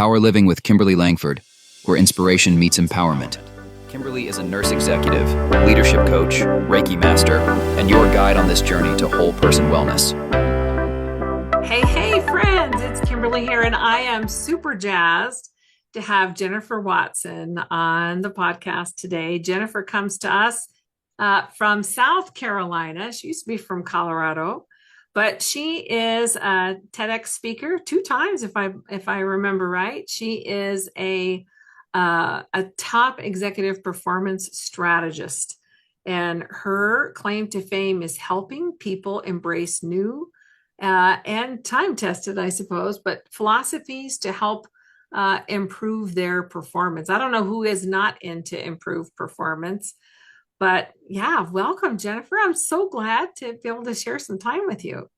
Power Living with Kimberlee Langford, where inspiration meets empowerment. Kimberlee is a nurse executive, leadership coach, Reiki master, and your guide on this journey to whole person wellness. Hey, friends, it's Kimberlee here, and I am super jazzed to have Jennifer Watson on the podcast today. Jennifer comes to us from South Carolina. She used to be from Colorado, but she is a TEDx speaker 2 times, if I remember right. She is a top executive performance strategist, and her claim to fame is helping people embrace new and time tested, I suppose, but philosophies to help improve their performance. I don't know who is not into improved performance, but yeah, welcome, Jennifer. I'm so glad to be able to share some time with you.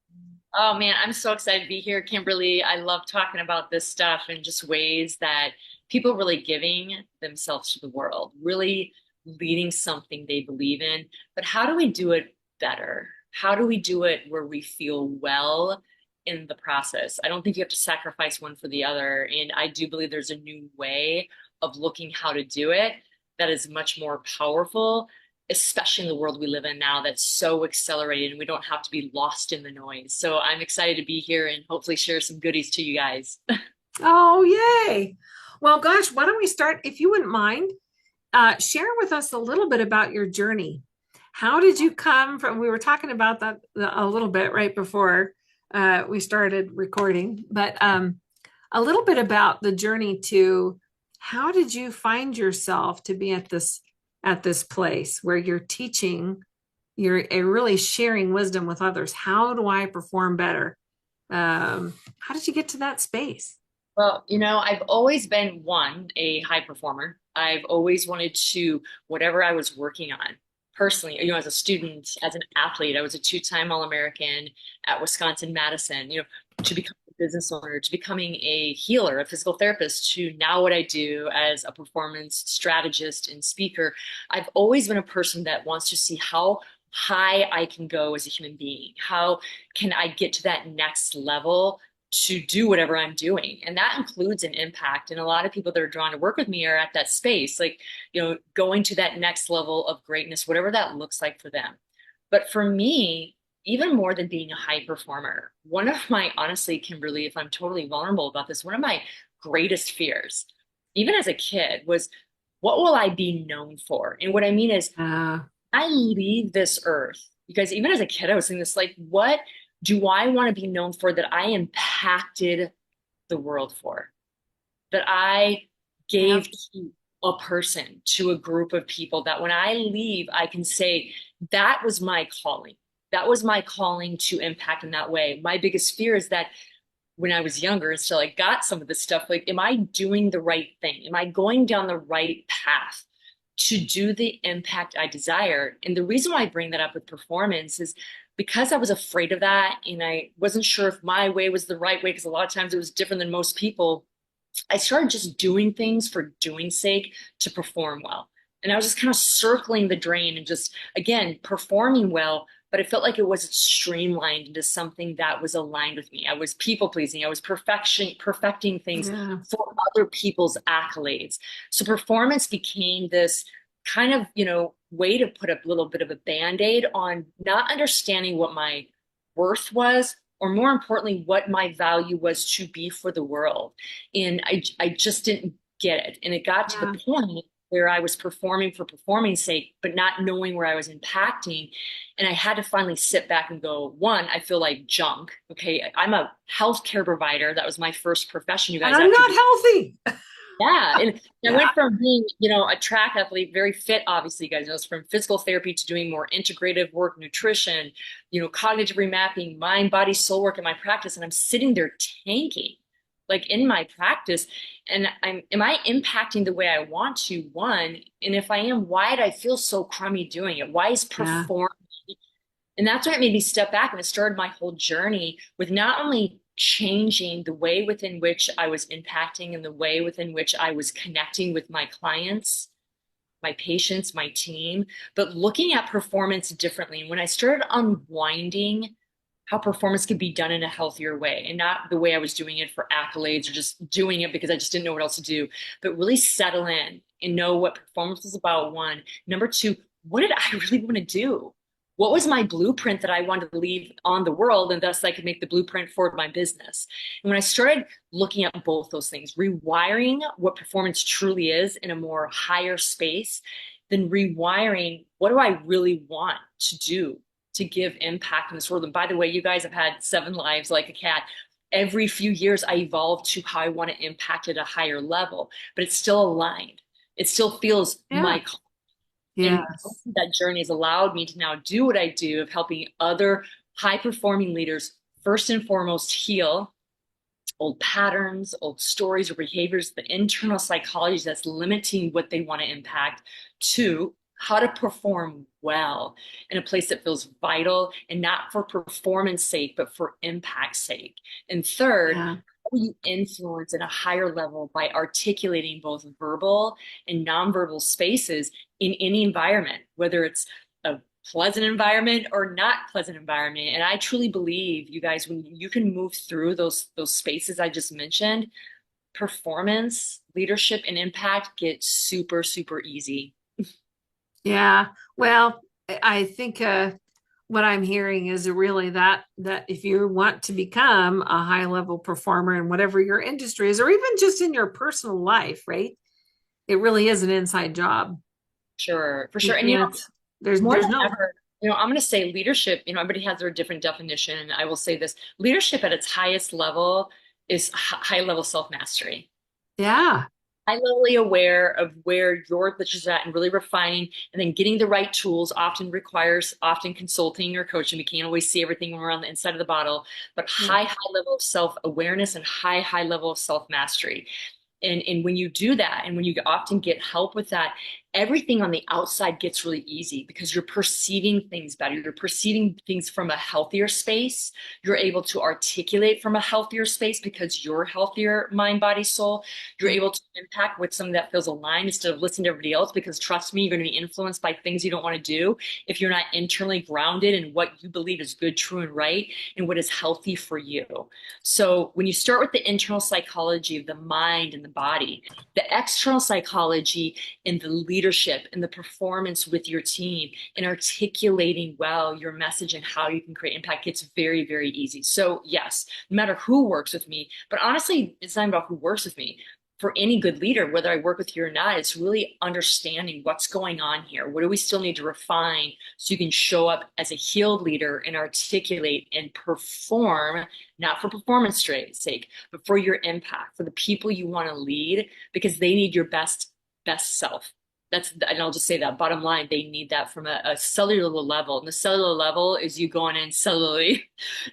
Oh man, I'm so excited to be here, Kimberlee. I love talking about this stuff and just ways that people really giving themselves to the world, really leading something they believe in. But how do we do it better? How do we do it where we feel well in the process? I don't think you have to sacrifice one for the other. And I do believe there's a new way of looking how to do it that is much more powerful, especially in the world we live in now that's so accelerated and we don't have to be lost in the noise. So I'm excited to be here and hopefully share some goodies to you guys. Oh, yay. Well, gosh, why don't we start, if you wouldn't mind, share with us a little bit about your journey. How did you come from, we were talking about that a little bit right before we started recording, but a little bit about the journey to how did you find yourself to be at this place where you're teaching, you're really sharing wisdom with others. How do I perform better? How did you get to that space? Well, I've always been a high performer. I've always wanted to, whatever I was working on personally, as a student, as an athlete, I was a 2-time All-American at Wisconsin-Madison, to become a business owner, to becoming a healer, a physical therapist, to now what I do as a performance strategist and speaker. I've always been a person that wants to see how high I can go as a human being. How can I get to that next level to do whatever I'm doing? And that includes an impact. And a lot of people that are drawn to work with me are at that space, like, going to that next level of greatness, whatever that looks like for them. But for me, even more than being a high performer, one of my, honestly, Kimberlee, if I'm totally vulnerable about this, one of my greatest fears, even as a kid, was what will I be known for? And what I mean is, I leave this earth, because even as a kid, I was thinking this, like, what do I want to be known for that I impacted the world for? That I gave to a person, to a group of people, that when I leave, I can say, that was my calling. That was my calling to impact in that way. My biggest fear is that when I was younger and still I got some of this stuff, like, am I doing the right thing? Am I going down the right path to do the impact I desire? And the reason why I bring that up with performance is because I was afraid of that, and I wasn't sure if my way was the right way, because a lot of times it was different than most people. I started just doing things for doing sake to perform well. And I was just kind of circling the drain and just, again, performing well, but it felt like it wasn't streamlined into something that was aligned with me. I was people pleasing. I was perfecting things for other people's accolades. So performance became this kind of, way to put a little bit of a band-aid on not understanding what my worth was, or more importantly, what my value was to be for the world. And I just didn't get it. And it got to the point where I was performing for performing's sake, but not knowing where I was impacting. And I had to finally sit back and go, one, I feel like junk. Okay, I'm a healthcare provider. That was my first profession, you guys. I'm not healthy. Yeah. And I went from being, a track athlete, very fit, obviously, you guys know, from physical therapy to doing more integrative work, nutrition, cognitive remapping, mind, body, soul work in my practice. And I'm sitting there tanking, like, in my practice. And am I impacting the way I want to? One, and if I am, why did I feel so crummy doing it? Why is performing? And that's why it made me step back, and it started my whole journey with not only changing the way within which I was impacting and the way within which I was connecting with my clients, my patients, my team, but looking at performance differently. And when I started unwinding how performance could be done in a healthier way, and not the way I was doing it for accolades or just doing it because I just didn't know what else to do, but really settle in and know what performance is about. One. Number two, what did I really want to do? What was my blueprint that I wanted to leave on the world, and thus I could make the blueprint for my business? And when I started looking at both those things, rewiring what performance truly is in a more higher space, then rewiring what do I really want to do to give impact in this world. And by the way, you guys have had 7 lives like a cat. Every few years, I evolve to how I want to impact at a higher level, but it's still aligned. It still feels my call. And that journey has allowed me to now do what I do of helping other high performing leaders, first and foremost, heal old patterns, old stories or behaviors, the internal psychology that's limiting what they want to impact, to how to perform well in a place that feels vital and not for performance sake, but for impact sake. And third, how do you influence at a higher level by articulating both verbal and nonverbal spaces in any environment, whether it's a pleasant environment or not pleasant environment. And I truly believe, you guys, when you can move through those spaces I just mentioned, performance, leadership, and impact get super, super easy. Yeah. Well, I think what I'm hearing is really that if you want to become a high level performer in whatever your industry is, or even just in your personal life, right? It really is an inside job. Sure, for sure. And there's no, ever, I'm going to say leadership, everybody has their different definition. And I will say this: leadership at its highest level is high level self-mastery. Yeah. Highly aware of where your glitch is at and really refining, and then getting the right tools requires consulting or coaching. We can't always see everything when we're on the inside of the bottle, but high level of self-awareness and high level of self-mastery. And when you do that, and when you often get help with that, everything on the outside gets really easy because you're perceiving things better. You're perceiving things from a healthier space. You're able to articulate from a healthier space because you're healthier mind, body, soul. You're able to impact with something that feels aligned instead of listening to everybody else, because trust me, you're going to be influenced by things you don't want to do if you're not internally grounded in what you believe is good, true, and right, and what is healthy for you. So when you start with the internal psychology of the mind and the body, the external psychology and the leadership and the performance with your team and articulating well your message and how you can create impact gets very, very easy. So yes, no matter who works with me, but honestly, it's not about who works with me. For any good leader, whether I work with you or not, it's really understanding what's going on here. What do we still need to refine so you can show up as a healed leader and articulate and perform, not for performance sake, but for your impact, for the people you want to lead, because they need your best self. And I'll just say that bottom line, they need that from a cellular level. And the cellular level is you going in cellularly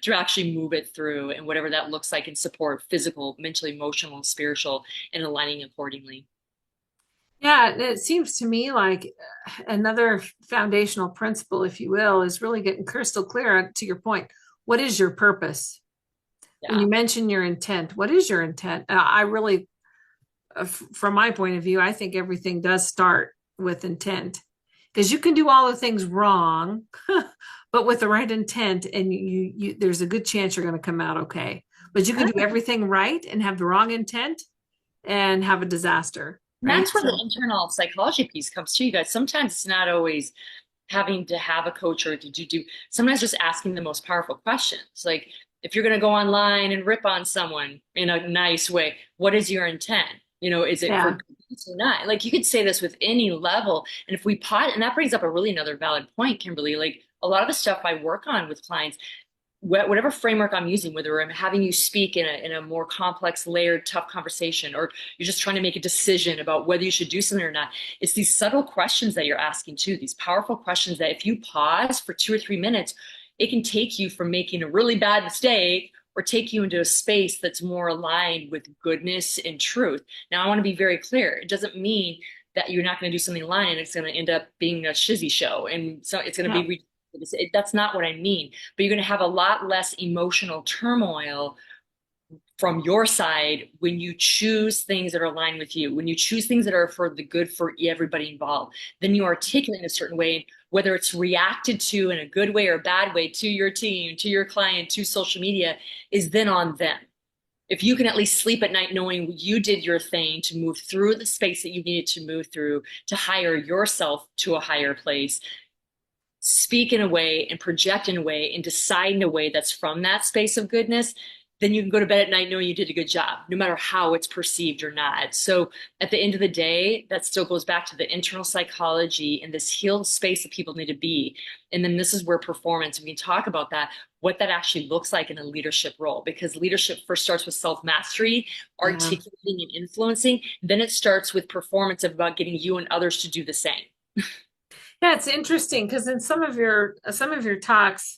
to actually move it through, and whatever that looks like, and support physical, mentally, emotional, and spiritual, and aligning accordingly. Yeah, it seems to me like another foundational principle, if you will, is really getting crystal clear to your point. What is your purpose? Yeah. When you mention your intent, what is your intent? I really, from my point of view, I think everything does start with intent, because you can do all the things wrong, but with the right intent, and you there's a good chance you're going to come out okay. But you can do everything right and have the wrong intent and have a disaster. Right? That's where the internal psychology piece comes to, you guys. Sometimes it's not always having to have a coach, or sometimes just asking the most powerful questions. Like, if you're going to go online and rip on someone in a nice way, what is your intent? Is it for business or not? Like, you could say this with any level. And if we pause, and that brings up another valid point, Kimberlee, like a lot of the stuff I work on with clients, whatever framework I'm using, whether I'm having you speak in a more complex, layered, tough conversation, or you're just trying to make a decision about whether you should do something or not, it's these subtle questions that you're asking too, these powerful questions that if you pause for 2 or 3 minutes, it can take you from making a really bad mistake or take you into a space that's more aligned with goodness and truth. Now, I want to be very clear. It doesn't mean that you're not going to do something online and it's going to end up being a shizzy show. And so it's going to be, that's not what I mean. But you're going to have a lot less emotional turmoil from your side when you choose things that are aligned with you, when you choose things that are for the good for everybody involved, then you articulate in a certain way, whether it's reacted to in a good way or a bad way to your team, to your client, to social media, is then on them. If you can at least sleep at night knowing you did your thing to move through the space that you needed to move through to hire yourself to a higher place, speak in a way and project in a way and decide in a way that's from that space of goodness, then you can go to bed at night knowing you did a good job, no matter how it's perceived or not. So at the end of the day, that still goes back to the internal psychology and this healed space that people need to be. And then this is where performance, we can talk about that, what that actually looks like in a leadership role, because leadership first starts with self-mastery, articulating and influencing. Then it starts with performance about getting you and others to do the same. Yeah, it's interesting because in some of your talks,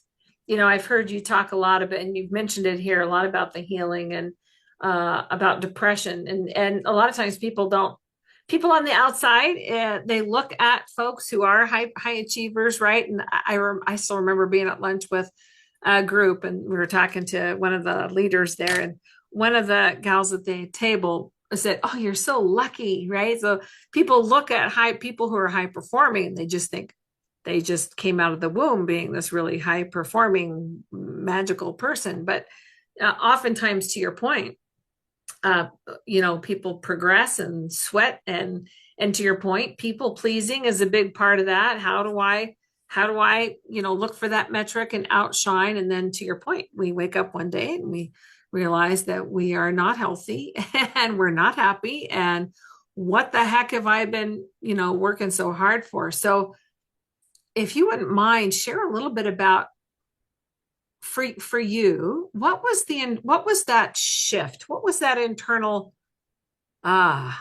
I've heard you talk a lot about, and you've mentioned it here, a lot about the healing and about depression, and a lot of times people on the outside, they look at folks who are high achievers, right? And I still remember being at lunch with a group, and we were talking to one of the leaders there, and one of the gals at the table said, "Oh, you're so lucky," right? So people look at people who are high performing, and they just think they just came out of the womb being this really high performing magical person. But oftentimes, to your point, people progress and sweat, and to your point, people pleasing is a big part of that. How do I look for that metric and outshine? And then to your point, we wake up one day and we realize that we are not healthy and we're not happy. And what the heck have I been, working so hard for? So if you wouldn't mind, share a little bit about for you, what was that shift? What was that internal, where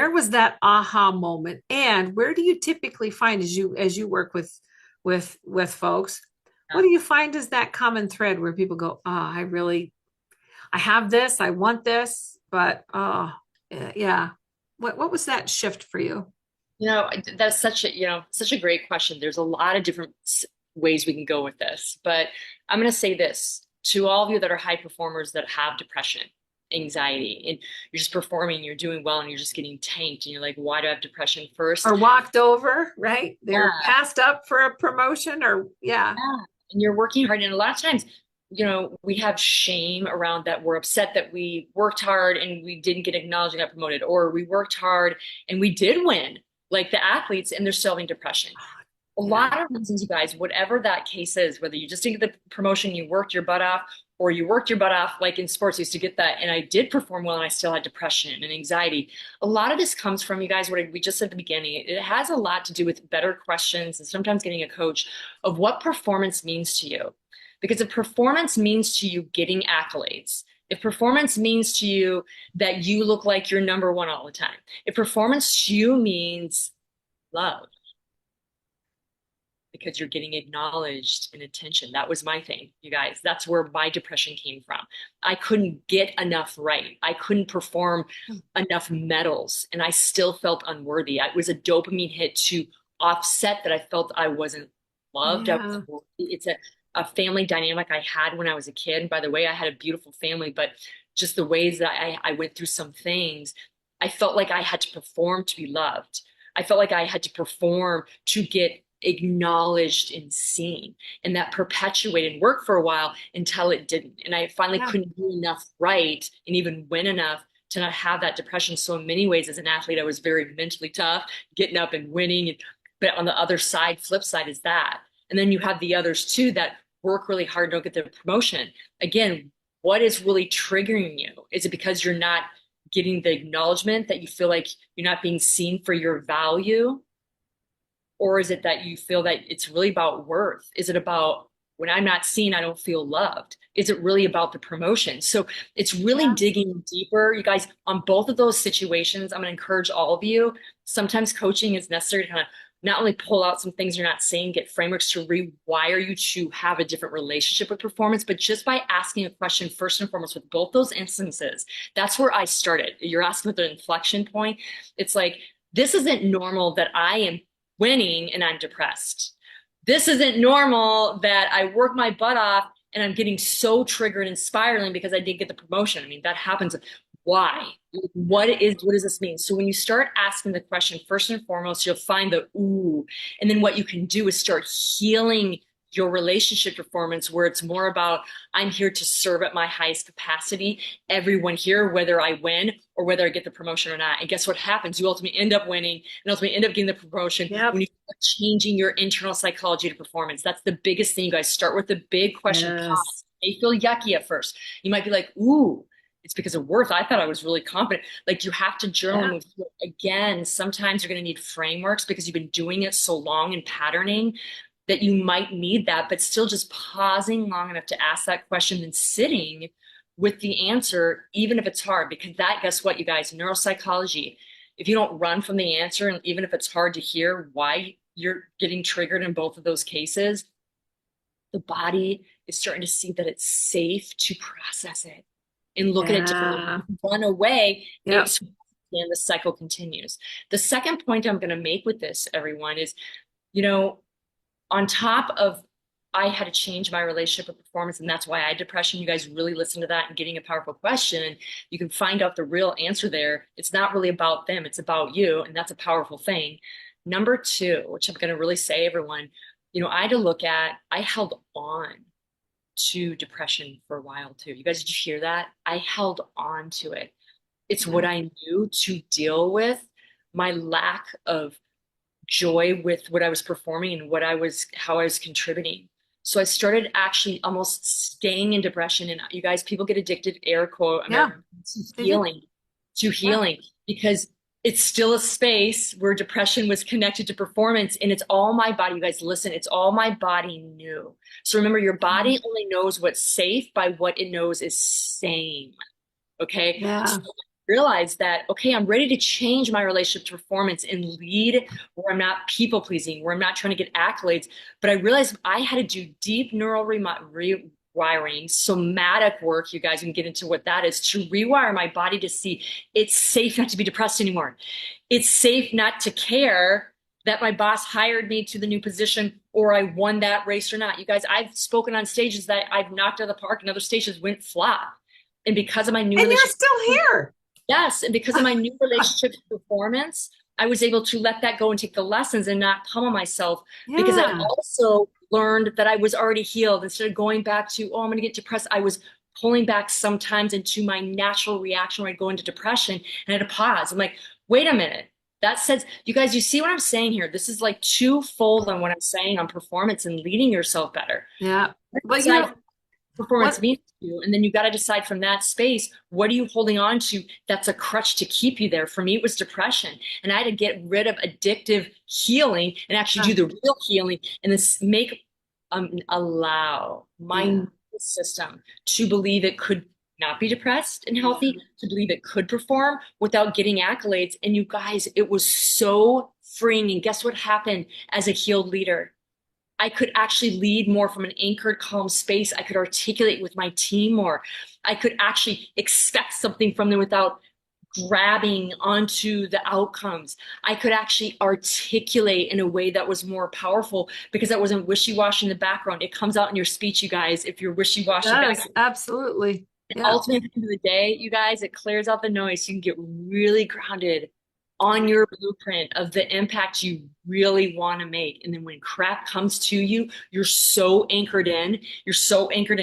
was that aha moment? And where do you typically find as you work with folks, what do you find is that common thread where people go, I have this, I want this, but yeah. What was that shift for you? That's such a great question. There's a lot of different ways we can go with this, but I'm going to say this to all of you that are high performers that have depression, anxiety, and you're just performing, you're doing well, and you're just getting tanked, and you're like, why do I have depression first? Or walked over, right? They're passed up for a promotion, or yeah. And you're working hard, and a lot of times, we have shame around that. We're upset that we worked hard and we didn't get acknowledged and got promoted, or we worked hard and we did win, like the athletes, and they're still having depression. A lot of reasons, you guys, whatever that case is, whether you just didn't get the promotion, you worked your butt off, or you worked your butt off, like in sports, I used to get that, and I did perform well, and I still had depression and anxiety. A lot of this comes from, you guys, what we just said at the beginning. It has a lot to do with better questions and sometimes getting a coach of what performance means to you. Because if performance means to you getting accolades, if performance means to you that you look like you're number one all the time, if performance to you means love, because you're getting acknowledged and attention. That was my thing, you guys. That's where my depression came from. I couldn't get enough right. I couldn't perform enough medals, and I still felt unworthy. It was a dopamine hit to offset that I felt I wasn't loved. Yeah. It's a family dynamic I had when I was a kid. By the way, I had a beautiful family, but just the ways that I went through some things, I felt like I had to perform to be loved. I felt like I had to perform to get acknowledged and seen, and that perpetuated and worked for a while until it didn't. And I finally couldn't do enough right and even win enough to not have that depression. So in many ways, as an athlete, I was very mentally tough, getting up and winning. But on the other side, flip side is that. And then you have the others too that work really hard, don't get the promotion. Again, what is really triggering you? Is it because you're not getting the acknowledgement, that you feel like you're not being seen for your value? Or is it that you feel that it's really about worth? Is it about, when I'm not seen, I don't feel loved? Is it really about the promotion? So it's really digging deeper, you guys, on both of those situations. I'm going to encourage all of you. Sometimes coaching is necessary to kind of not only pull out some things you're not saying, get frameworks to rewire you to have a different relationship with performance, but just by asking a question first and foremost with both those instances, that's where I started. You're asking with the inflection point. It's like, this isn't normal that I am winning and I'm depressed. This isn't normal that I work my butt off and I'm getting so triggered and spiraling because I did get the promotion. I mean, that happens. Why? What does this mean? So when you start asking the question, first and foremost, you'll find the ooh, and then what you can do is start healing your relationship performance, where it's more about, I'm here to serve at my highest capacity, everyone here, whether I win or whether I get the promotion or not. And guess what happens? You ultimately end up winning and ultimately end up getting the promotion when you start changing your internal psychology to performance. That's the biggest thing, you guys. Start with the big question. Pause. They feel yucky at first. You might be like, ooh, it's because of worth. I thought I was really confident. Like, you have to journal and move through it. Again, sometimes you're going to need frameworks because you've been doing it so long and patterning that you might need that, but still just pausing long enough to ask that question and sitting with the answer, even if it's hard, because that, guess what, you guys, neuropsychology, if you don't run from the answer, and even if it's hard to hear why you're getting triggered in both of those cases, the body is starting to see that it's safe to process it and look at it differently. Run away, and the cycle continues. The second point I'm going to make with this, everyone, is, on top of, I had to change my relationship with performance, and that's why I had depression. You guys really listen to that and getting a powerful question. You can find out the real answer there. It's not really about them. It's about you. And that's a powerful thing. Number two, which I'm going to really say, everyone, I had to look at, I held on to depression for a while too. You guys, did you hear that? I held on to it. It's what I knew to deal with my lack of joy with what I was performing and how I was contributing. So I started actually almost staying in depression. And you guys, people get addicted, air quote, to healing, because it's still a space where depression was connected to performance, and it's all my body. You guys, listen, it's all my body knew. So remember, your body only knows what's safe by what it knows is same. Okay. So realize that, okay, I'm ready to change my relationship to performance and lead where I'm not people pleasing, where I'm not trying to get accolades. But I realized I had to do deep neural rewiring, somatic work. You guys can get into what that is, to rewire my body to see it's safe not to be depressed anymore. It's safe not to care that my boss hired me to the new position or I won that race or not. You guys, I've spoken on stages that I've knocked out of the park, and other stages went flop. And because of my new relationship, you're still here. Yes. And because of my new relationship performance, I was able to let that go and take the lessons and not pummel myself, because I also learned that I was already healed. Instead of going back to, I'm going to get depressed, I was pulling back sometimes into my natural reaction where I'd go into depression, and I had to pause. I'm like, wait a minute. That says, you guys, you see what I'm saying here? This is like twofold on what I'm saying on performance and leading yourself better. Yeah. But performance means to you, and then you got to decide from that space, what are you holding on to that's a crutch to keep you there? For me, it was depression, and I had to get rid of addictive healing and actually do the real healing, and then allow my nervous system to believe it could not be depressed and healthy, to believe it could perform without getting accolades. And you guys, it was so freeing. And guess what happened as a healed leader? I could actually lead more from an anchored, calm space. I could articulate with my team more. I could actually expect something from them without grabbing onto the outcomes. I could actually articulate in a way that was more powerful, because I wasn't wishy-washy in the background. It comes out in your speech, you guys, if you're wishy-washy. Yes, absolutely. And ultimately, at the end of the day, you guys, it clears out the noise. You can get really grounded on your blueprint of the impact you really want to make. And then when crap comes to you, you're so anchored in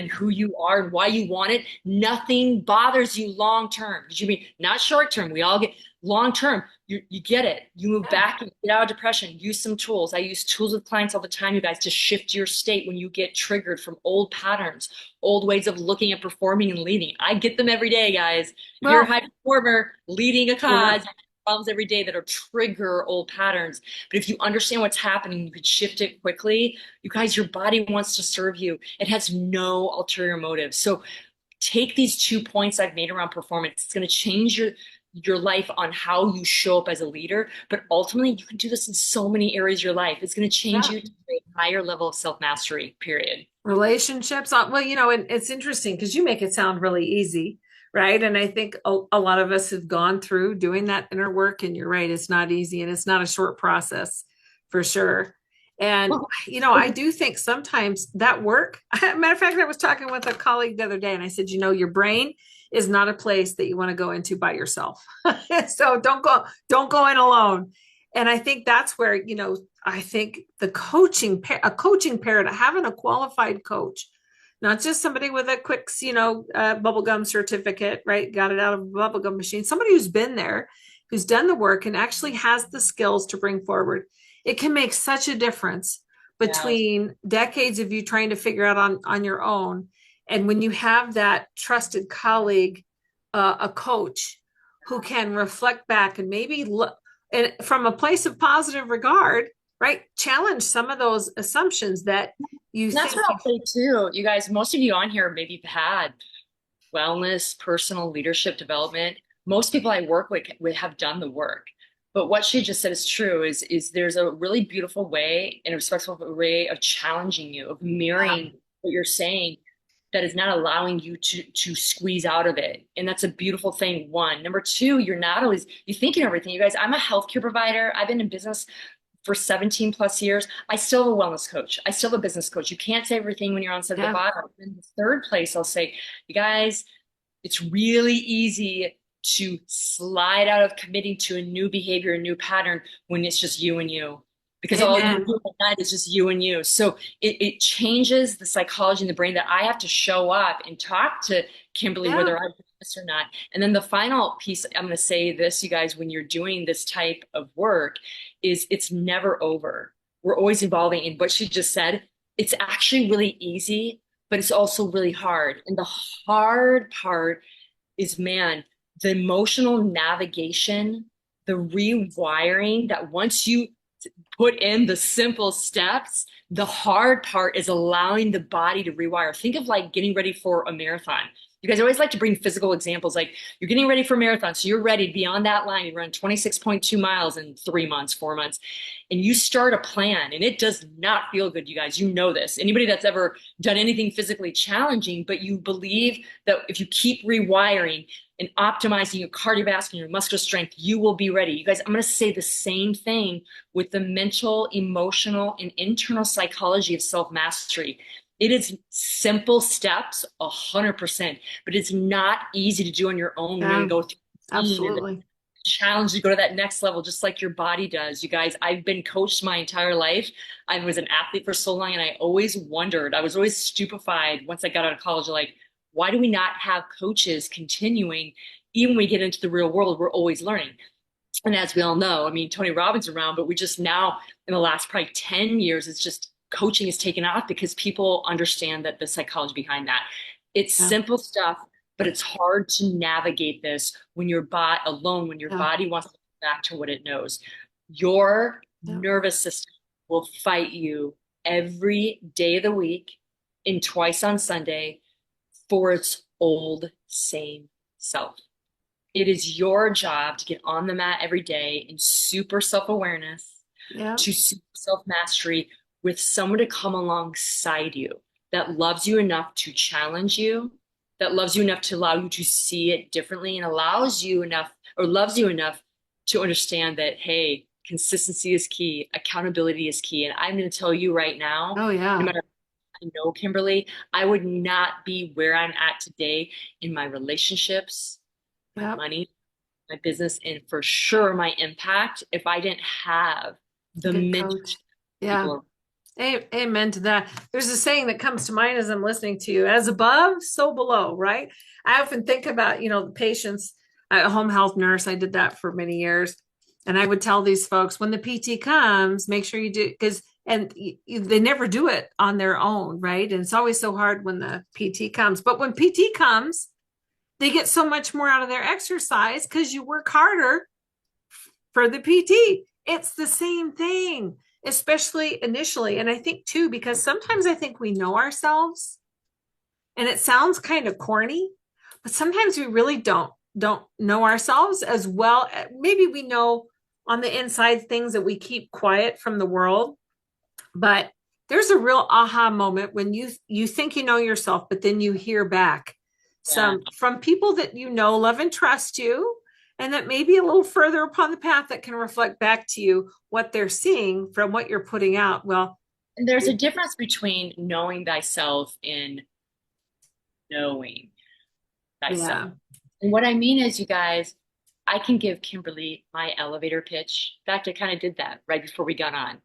who you are and why you want it. Nothing bothers you long-term. Because you mean not short-term. We all get long-term. You get it. You move back and get out of depression. Use some tools. I use tools with clients all the time, you guys, to shift your state when you get triggered from old patterns, old ways of looking at performing and leading. I get them every day, guys. If you're a high performer leading a cause, problems every day that are trigger old patterns. But if you understand what's happening, you could shift it quickly. You guys, your body wants to serve you. It has no ulterior motive. So take these 2 points I've made around performance. It's going to change your life on how you show up as a leader. But ultimately, you can do this in so many areas of your life. It's going to change you to a higher level of self-mastery, period. Relationships. Well, and it's interesting because you make it sound really easy. Right. And I think a lot of us have gone through doing that inner work, and you're right, it's not easy, and it's not a short process for sure. And, I do think sometimes that work, matter of fact, I was talking with a colleague the other day and I said, your brain is not a place that you want to go into by yourself. So don't go in alone. And I think that's where, I think a coaching paradigm, having a qualified coach, not just somebody with a quick, bubblegum certificate, right? Got it out of a bubblegum machine, somebody who's been there, who's done the work and actually has the skills to bring forward. It can make such a difference between decades of you trying to figure out on your own. And when you have that trusted colleague, a coach who can reflect back and maybe look and from a place of positive regard, right? Challenge some of those assumptions that you That's what I'll say too. You guys, most of you on here maybe have had wellness, personal leadership development. Most people I work with have done the work. But what she just said is true, is there's a really beautiful way and a respectful way of challenging you, of mirroring what you're saying that is not allowing you to squeeze out of it. And that's a beautiful thing, one. Number two, you're thinking everything. You guys, I'm a healthcare provider. I've been in business for 17 plus years. I still have a wellness coach. I still have a business coach. You can't say everything when you're on set at the bottom. In the third place, I'll say, you guys, it's really easy to slide out of committing to a new behavior, a new pattern when it's just you and you. Because all you do at night is just you and you. So it changes the psychology in the brain that I have to show up and talk to Kimberlee, whether I do this or not. And then the final piece, I'm going to say this, you guys, when you're doing this type of work, is it's never over. We're always evolving. And what she just said, it's actually really easy, but it's also really hard. And the hard part is, man, the emotional navigation, the rewiring that once you put in the simple steps, the hard part is allowing the body to rewire. Think of like getting ready for a marathon. You guys always like to bring physical examples, like you're getting ready for a marathon. So you're ready to be on that line. You run 26.2 miles in 3 months, 4 months, and you start a plan and it does not feel good. You guys, you know this. Anybody that's ever done anything physically challenging, but you believe that if you keep rewiring and optimizing your cardiovascular, your muscular strength, you will be ready. You guys, I'm going to say the same thing with the mental, emotional, and internal psychology of self-mastery. It is simple steps, 100%, but it's not easy to do on your own. When you go through absolutely challenge to go to that next level, just like your body does. You guys, I've been coached my entire life. I was an athlete for so long, and I always wondered, I was always stupefied once I got out of college, like, why do we not have coaches continuing? Even when we get into the real world, we're always learning. And as we all know, I mean, Tony Robbins around, but we just now in the last probably 10 years, it's just coaching is taken off because people understand that the psychology behind that. It's simple stuff, but it's hard to navigate this when you're alone, when your body wants to go back to what it knows. Your nervous system will fight you every day of the week and twice on Sunday for its old same self. It is your job to get on the mat every day in super self-awareness, to super self-mastery, with someone to come alongside you that loves you enough to challenge you, that loves you enough to allow you to see it differently, and loves you enough to understand that, hey, consistency is key, accountability is key. And I'm going to tell you right now, no matter I know, Kimberlee, I would not be where I'm at today in my relationships, my money, my business, and for sure my impact if I didn't have the mentor. Amen to that. There's a saying that comes to mind as I'm listening to you: as above, so below, right? I often think about, the patients, a home health nurse. I did that for many years. And I would tell these folks, when the PT comes, make sure you do, they never do it on their own, right? And it's always so hard when the PT comes. But when PT comes, they get so much more out of their exercise because you work harder for the PT. It's the same thing, especially initially. And I think too, because sometimes I think we know ourselves, and it sounds kind of corny, but sometimes we really don't know ourselves as well. Maybe we know on the inside things that we keep quiet from the world, but there's a real aha moment when you think you know yourself, but then you hear back some from people that love and trust you, and that may be a little further upon the path that can reflect back to you what they're seeing from what you're putting out. Well, And there's a difference between knowing thyself and knowing thyself. yeah. And what I mean is, you guys, I can give Kimberlee my elevator pitch. In fact, I kind of did that right before we got on.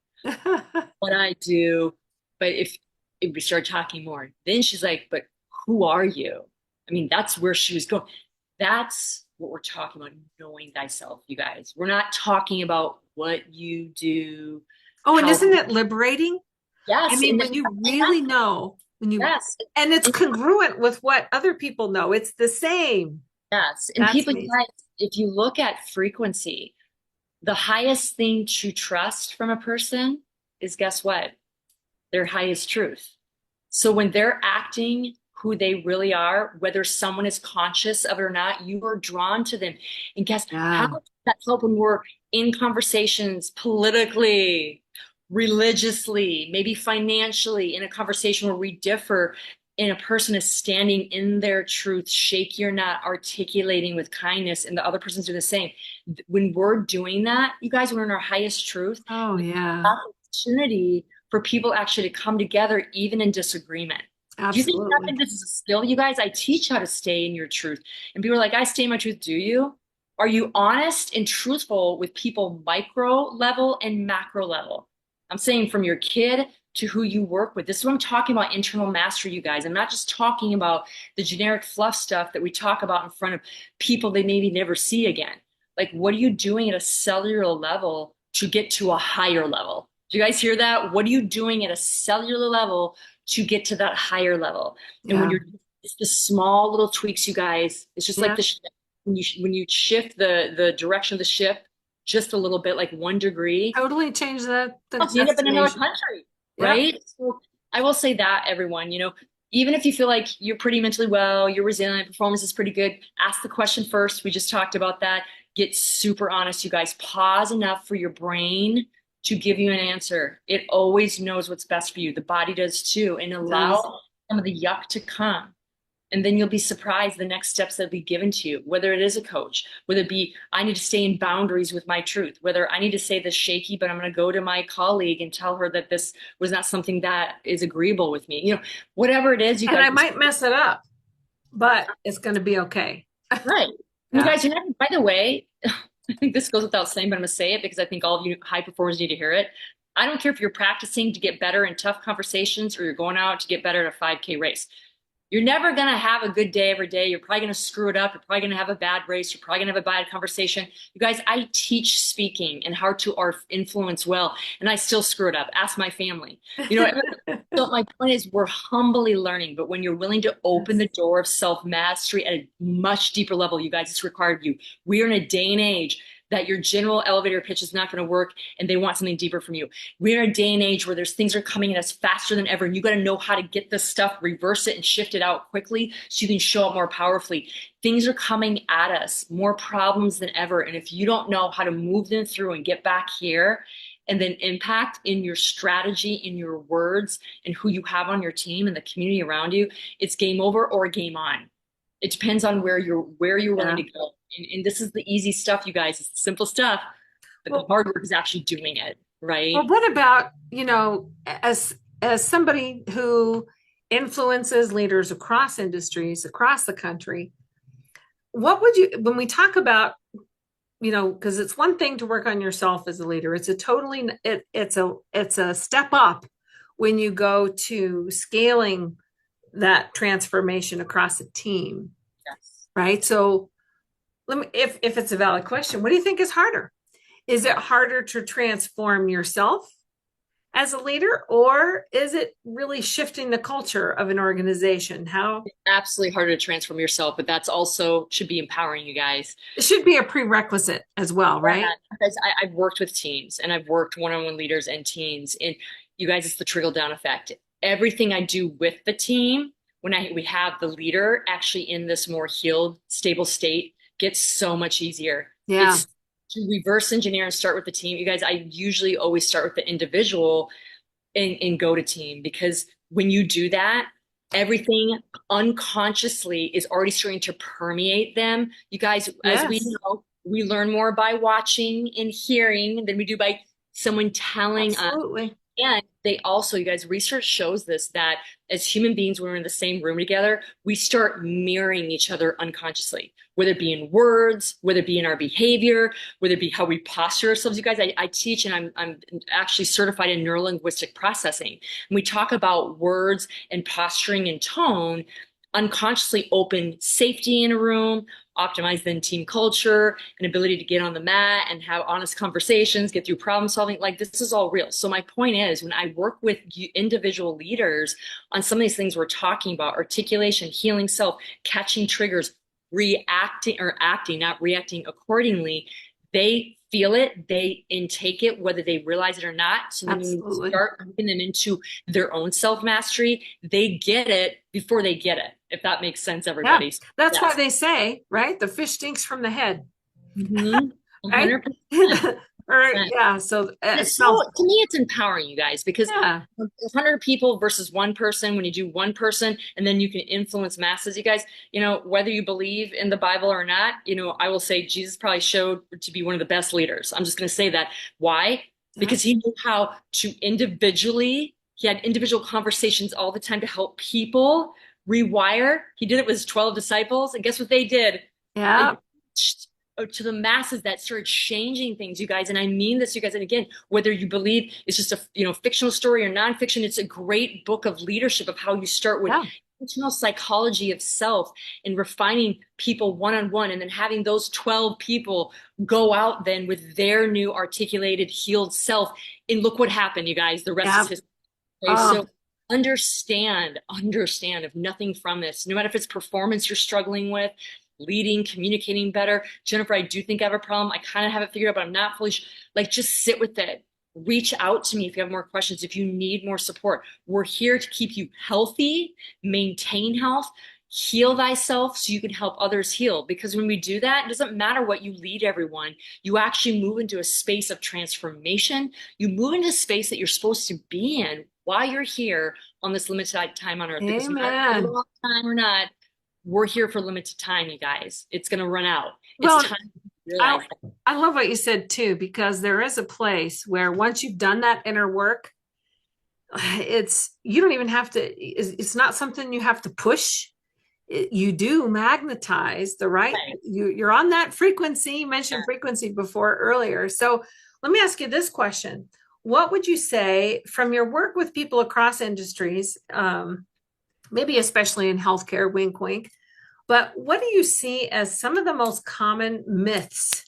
What I do, but if we start talking more, then she's like, but who are you? I mean, that's where she was going. That's what we're talking about, knowing thyself, you guys. We're not talking about what you do. Oh, and isn't it liberating? Yes. I mean, when you really know, yes, and it's congruent with what other people know, it's the same. Yes. And That's people, amazing. guys, if you look at frequency, the highest thing to trust from a person is, guess what? Their highest truth. So when they're acting who they really are, whether someone is conscious of it or not, you are drawn to them. And guess how does that help when we're in conversations politically, religiously, maybe financially, in a conversation where we differ, and a person is standing in their truth, shaky or not, articulating with kindness, and the other person's doing the same. When we're doing that, you guys, we're in our highest truth. Oh, yeah. Opportunity for people actually to come together, even in disagreement. Absolutely. Do you think this is a skill, you guys? I teach how to stay in your truth. And people are like, I stay in my truth. Do you? Are you honest and truthful with people micro level and macro level? I'm saying from your kid to who you work with. This is what I'm talking about, internal mastery, you guys. I'm not just talking about the generic fluff stuff that we talk about in front of people they maybe never see again. Like, what are you doing at a cellular level to get to a higher level? Do you guys hear that? What are you doing at a cellular level to get to that higher level? And when it's the small little tweaks, you guys, it's just like the ship. When you shift the direction of the ship just a little bit, like 1 degree, totally change the you end up in another country, right? So I will say that, everyone, even if you feel like you're pretty mentally well, you're resilient, performance is pretty good, ask the question first. We just talked about that. Get super honest, you guys. Pause enough for your brain to give you an answer. It always knows what's best for you. The body does too. And allow some of the yuck to come. And then you'll be surprised the next steps that'll be given to you, whether it is a coach, whether it be, I need to stay in boundaries with my truth, whether I need to say this shaky, but I'm going to go to my colleague and tell her that this was not something that is agreeable with me. Whatever it is, you guys. And I might mess it up, but it's going to be okay. Right. You guys, by the way, I think this goes without saying, but I'm going to say it because I think all of you high performers need to hear it. I don't care if you're practicing to get better in tough conversations or you're going out to get better at a 5K race. You're never going to have a good day every day. You're probably going to screw it up. You're probably going to have a bad race. You're probably going to have a bad conversation. You guys, I teach speaking and how to influence well, and I still screw it up. Ask my family. So my point is, we're humbly learning, but when you're willing to open the door of self-mastery at a much deeper level, you guys, it's required of you. We are in a day and age that your general elevator pitch is not going to work and they want something deeper from you. We're in a day and age where things are coming at us faster than ever, and you got to know how to get this stuff, reverse it and shift it out quickly so you can show up more powerfully. Things are coming at us, more problems than ever. And if you don't know how to move them through and get back here and then impact in your strategy, in your words, and who you have on your team and the community around you, it's game over or game on. It depends on where you're willing to go. And this is the easy stuff, you guys. It's the simple stuff, but the hard work is actually doing it, right? Well, what about, as somebody who influences leaders across industries, across the country, what would you, when we talk about, because it's one thing to work on yourself as a leader, it's a step up when you go to scaling that transformation across a team. Yes. Right? So if it's a valid question, what do you think is harder? Is it harder to transform yourself as a leader, or is it really shifting the culture of an organization? It's absolutely harder to transform yourself, but that's also should be empowering, you guys. It should be a prerequisite as well, right? Because I've worked with teams and I've worked one-on-one leaders and teams, and you guys, it's the trickle-down effect. Everything I do with the team, when we have the leader actually in this more healed, stable state, gets so much easier. Yeah. It's to reverse engineer and start with the team. You guys, I usually always start with the individual and go to team, because when you do that, everything unconsciously is already starting to permeate them. You guys, as we know, We learn more by watching and hearing than we do by someone telling us. Absolutely. And they also, you guys, research shows this, that as human beings, when we're in the same room together, we start mirroring each other unconsciously, whether it be in words, whether it be in our behavior, whether it be how we posture ourselves. You guys, I teach, and I'm actually certified in neurolinguistic processing. And we talk about words and posturing and tone unconsciously open safety in a room, optimize then team culture, an ability to get on the mat and have honest conversations, get through problem solving. Like, this is all real. So my point is, when I work with individual leaders on some of these things we're talking about, articulation, healing self, catching triggers, reacting or acting, not reacting accordingly, they feel it, they intake it, whether they realize it or not. So then when we start moving them into their own self-mastery, they get it before they get it, if that makes sense, everybody. Yeah. That's why they say, right? The fish stinks from the head. Mm-hmm. Right? Yeah. So, to me, it's empowering, you guys, because 100 people versus one person, when you do one person and then you can influence masses, you guys, whether you believe in the Bible or not, I will say Jesus probably showed to be one of the best leaders. I'm just going to say that. Why? Because he knew how to he had individual conversations all the time to help people rewire. He did it with his 12 disciples, and guess what they did? Yeah. To the masses, that started changing things, you guys. And I mean this, you guys. And again, whether you believe it's just a fictional story or nonfiction, it's a great book of leadership of how you start with internal psychology of self and refining people one-on-one, and then having those 12 people go out then with their new articulated, healed self. And look what happened, you guys. The rest is history. Okay? So understand if nothing from this, no matter if it's performance you're struggling with, leading, communicating better. Jennifer, I do think I have a problem. I kind of have it figured out, but I'm not fully just sit with it. Reach out to me if you have more questions, if you need more support. We're here to keep you healthy, maintain health, heal thyself so you can help others heal. Because when we do that, it doesn't matter what you lead everyone. You actually move into a space of transformation. You move into a space that you're supposed to be in while you're here on this limited time on earth. Amen. Because no matter long time or not, we're here for limited time, you guys. It's going to run out. It's time to realize that. I love what you said too, because there is a place where once you've done that inner work, you don't even have to, it's not something you have to push. You do magnetize you're on that frequency. You mentioned frequency before earlier. So let me ask you this question. What would you say from your work with people across industries, maybe especially in healthcare, wink, wink. But what do you see as some of the most common myths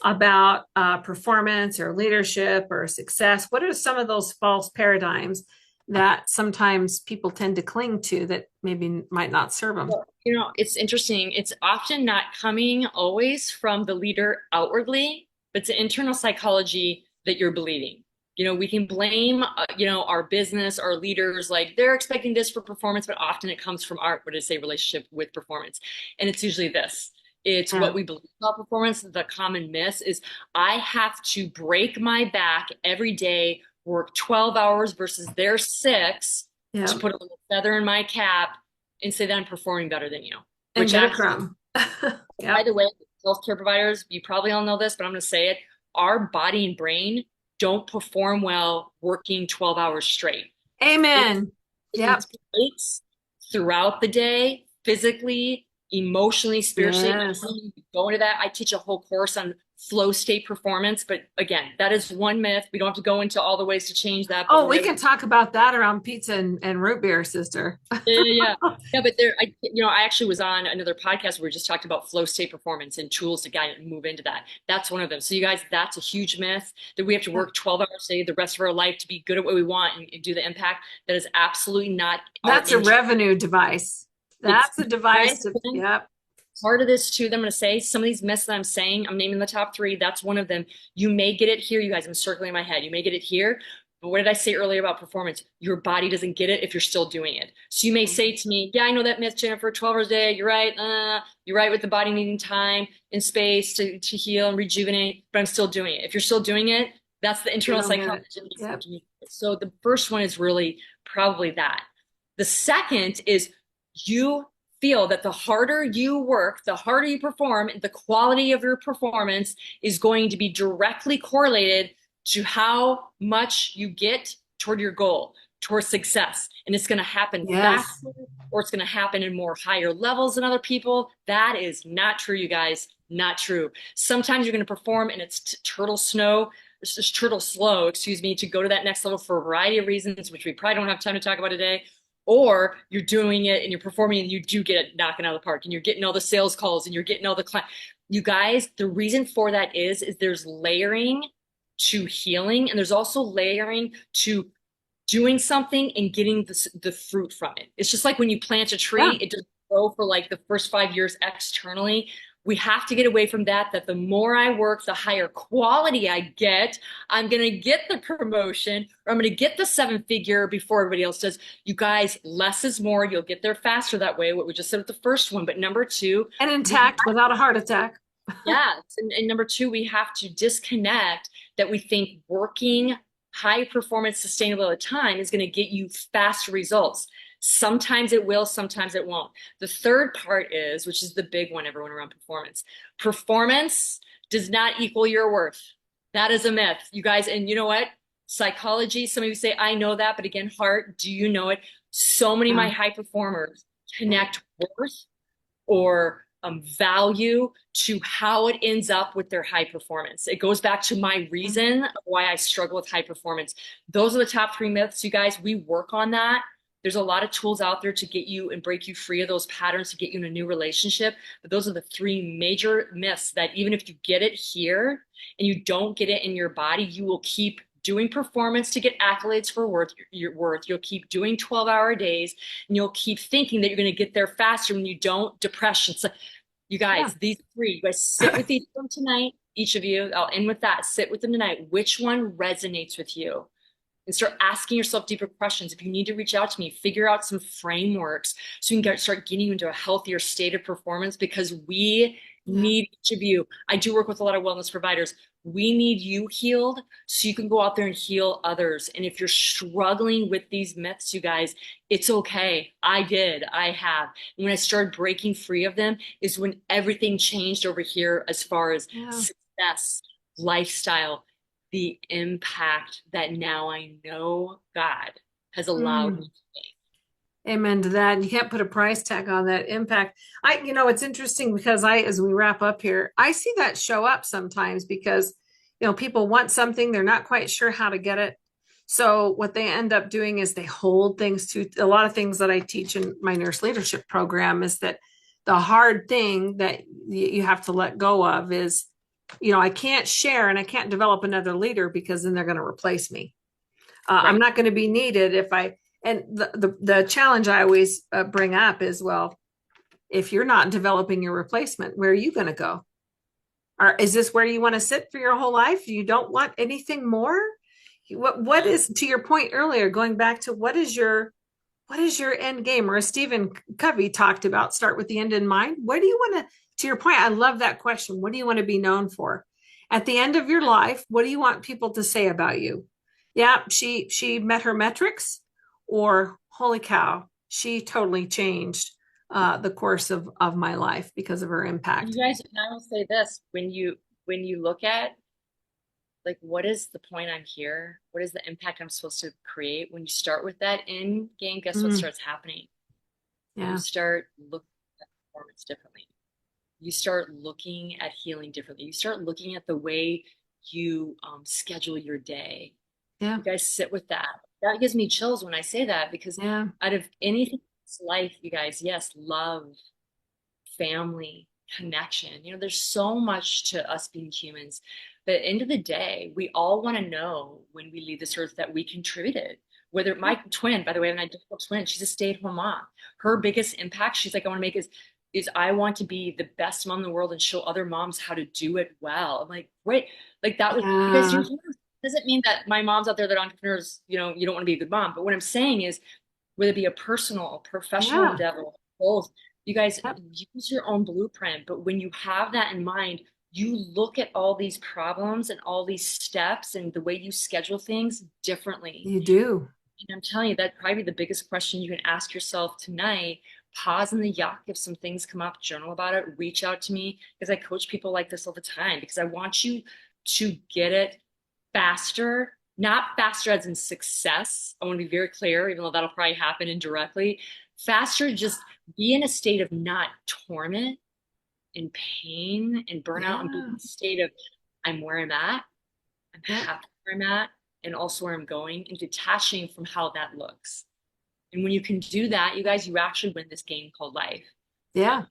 about performance or leadership or success? What are some of those false paradigms that sometimes people tend to cling to that maybe might not serve them? Well, it's interesting. It's often not coming always from the leader outwardly, but it's the internal psychology that you're believing. We can blame, our business, our leaders, like they're expecting this for performance, but often it comes from our, relationship with performance. And it's usually this. It's what we believe about performance. The common myth is I have to break my back every day, work 12 hours versus their 6 to put a little feather in my cap and say that I'm performing better than you. And get a crumb. By the way, healthcare providers, you probably all know this, but I'm going to say it. Our body and brain don't perform well working 12 hours straight. Amen. Yeah. Throughout the day, physically, emotionally, spiritually. Yes. Go into that. I teach a whole course on flow state performance. But again, that is one myth. We don't have to go into all the ways to change that. Oh, we can talk about that around pizza and root beer, sister. Yeah. But I actually was on another podcast where we just talked about flow state performance and tools to guide and move into that. That's one of them. So you guys, that's a huge myth that we have to work 12 hours a day the rest of our life to be good at what we want and do the impact. That is absolutely not. That's a revenue device. That's a device. Yep. Part of this too, that I'm going to say, some of these myths that I'm saying, I'm naming the top 3. That's one of them. You may get it here, you guys. I'm circling in my head. You may get it here. But what did I say earlier about performance? Your body doesn't get it if you're still doing it. So you may say to me, yeah, I know that myth, Jennifer, 12 hours a day. You're right. You're right with the body needing time and space to heal and rejuvenate, but I'm still doing it. If you're still doing it, that's the internal psychology. Yep. So the first one is really probably that. The second is you feel that the harder you work, the harder you perform, the quality of your performance is going to be directly correlated to how much you get toward your goal, toward success. And it's going to happen Yes. faster, or it's going to happen in more higher levels than other people. That is not true, you guys. Not true. Sometimes you're going to perform and it's turtle slow, excuse me, to go to that next level for a variety of reasons, which we probably don't have time to talk about today. Or you're doing it and you're performing and you do get it knocking out of the park and you're getting all the sales calls and you're getting all the clients. You guys, the reason for that is there's layering to healing, and there's also layering to doing something and getting the fruit from it. It's just like when you plant a tree, it doesn't grow for like the first 5 years externally. We have to get away from that the more I work, the higher quality I get. I'm going to get the promotion, or I'm going to get the 7-figure before everybody else does. You guys, less is more. You'll get there faster that way, what we just said with the first one. But number two, and intact without a heart attack. yes. And number two, we have to disconnect that we think working high performance sustainable at a time is going to get you faster results. Sometimes it will, sometimes it won't. The third part is, which is the big one, everyone, around performance. Performance does not equal your worth. That is a myth, you guys. And you know what? Psychology, some of you say, I know that, but again, heart, do you know it? So many of my high performers connect worth or value to how it ends up with their high performance. It goes back to my reason of why I struggle with high performance. Those are the top 3 myths, you guys. We work on that. There's a lot of tools out there to get you and break you free of those patterns to get you in a new relationship. But those are the 3 major myths that even if you get it here and you don't get it in your body, you will keep doing performance to get accolades for your worth. You'll keep doing 12-hour days and you'll keep thinking that you're going to get there faster when you don't. Depression. So, you guys, these 3, you guys sit with each of them tonight. Each of you, I'll end with that. Sit with them tonight. Which one resonates with you? And start asking yourself deeper questions. If you need to reach out to me, figure out some frameworks so you can start getting you into a healthier state of performance, because we need each of you. I do work with a lot of wellness providers. We need you healed so you can go out there and heal others. And if you're struggling with these myths, you guys, it's okay. I have. And when I started breaking free of them is when everything changed over here as far as success, lifestyle, the impact that now I know God has allowed me to make. Amen to that. You can't put a price tag on that impact. It's interesting because as we wrap up here, I see that show up sometimes because, people want something, they're not quite sure how to get it. So what they end up doing is they hold things to a lot of things that I teach in my nurse leadership program is that the hard thing that you have to let go of is, I can't share and I can't develop another leader because then they're going to replace me. I'm not going to be needed and the challenge I always bring up is, well, if you're not developing your replacement, where are you going to go? Or is this where you want to sit for your whole life? You don't want anything more? What is, to your point earlier, going back to what is your end game? Or as Stephen Covey talked about, start with the end in mind. What do you want to your point, I love that question. What do you want to be known for? At the end of your life, what do you want people to say about you? Yeah, she met her metrics, or holy cow, she totally changed the course of my life because of her impact. You guys, and I will say this, when you look at like, what is the point I'm here? What is the impact I'm supposed to create? When you start with that end game, guess what starts happening? You start looking at performance differently. You start looking at healing differently. You start looking at the way you schedule your day. You guys sit with that. That gives me chills when I say that, because out of anything in life, you guys, yes, love, family, connection. There's so much to us being humans. But at the end of the day, we all want to know when we leave this earth that we contributed. Whether my twin, by the way, my identical twin, she's a stay-at-home mom. Her biggest impact, she's like, I want to make is I want to be the best mom in the world and show other moms how to do it well. I'm like, wait, like that was, because doesn't mean that my moms out there that are entrepreneurs, you don't want to be a good mom. But what I'm saying is, whether it be a personal, professional endeavor, both, you guys use your own blueprint. But when you have that in mind, you look at all these problems and all these steps and the way you schedule things differently. You do. And I'm telling you, that'd probably be the biggest question you can ask yourself tonight. pause in the yuck. If some things come up, journal about it, reach out to me, because I coach people like this all the time, because I want you to get it faster, not faster as in success. I want to be very clear, even though that'll probably happen indirectly. Faster, just be in a state of not torment and pain and burnout, and be in a state of, I'm where I'm at, I'm happy where I'm at, and also where I'm going, and detaching from how that looks. And when you can do that, you guys, you actually win this game called life. Yeah.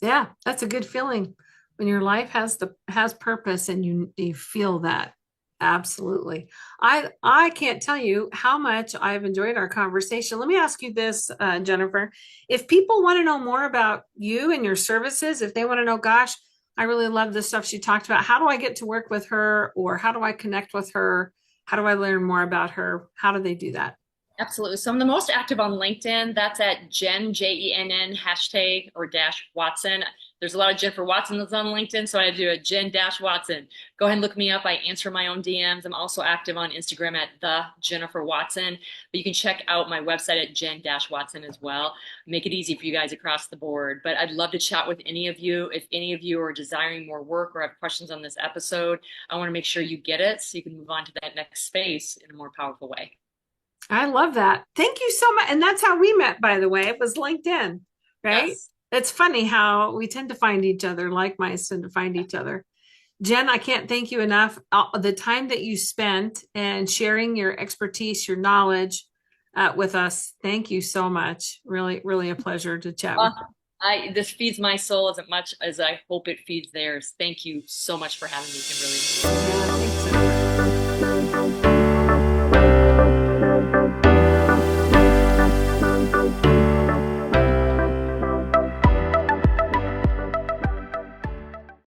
Yeah. That's a good feeling when your life has purpose and you feel that. Absolutely. I can't tell you how much I've enjoyed our conversation. Let me ask you this, Jennifer. If people want to know more about you and your services, if they want to know, gosh, I really love the stuff she talked about, how do I get to work with her, or how do I connect with her? How do I learn more about her? How do they do that? Absolutely. So I'm the most active on LinkedIn. That's at Jen, Jenn, hashtag or dash Watson. There's a lot of Jennifer Watson that's on LinkedIn, so I do a Jen dash Watson. Go ahead and look me up. I answer my own DMs. I'm also active on Instagram at the Jennifer Watson. But you can check out my website at Jen-Watson as well. Make it easy for you guys across the board. But I'd love to chat with any of you. If any of you are desiring more work or have questions on this episode, I want to make sure you get it so you can move on to that next space in a more powerful way. I love that. Thank you so much. And that's how we met, by the way. It was LinkedIn, right? Yes. It's funny how we tend to find each other, like mice tend to find each other. Jen, I can't thank you enough. The time that you spent and sharing your expertise, your knowledge with us. Thank you so much. Really, really a pleasure to chat with you. This feeds my soul as much as I hope it feeds theirs. Thank you so much for having me, Kimberlee. Yeah, thanks.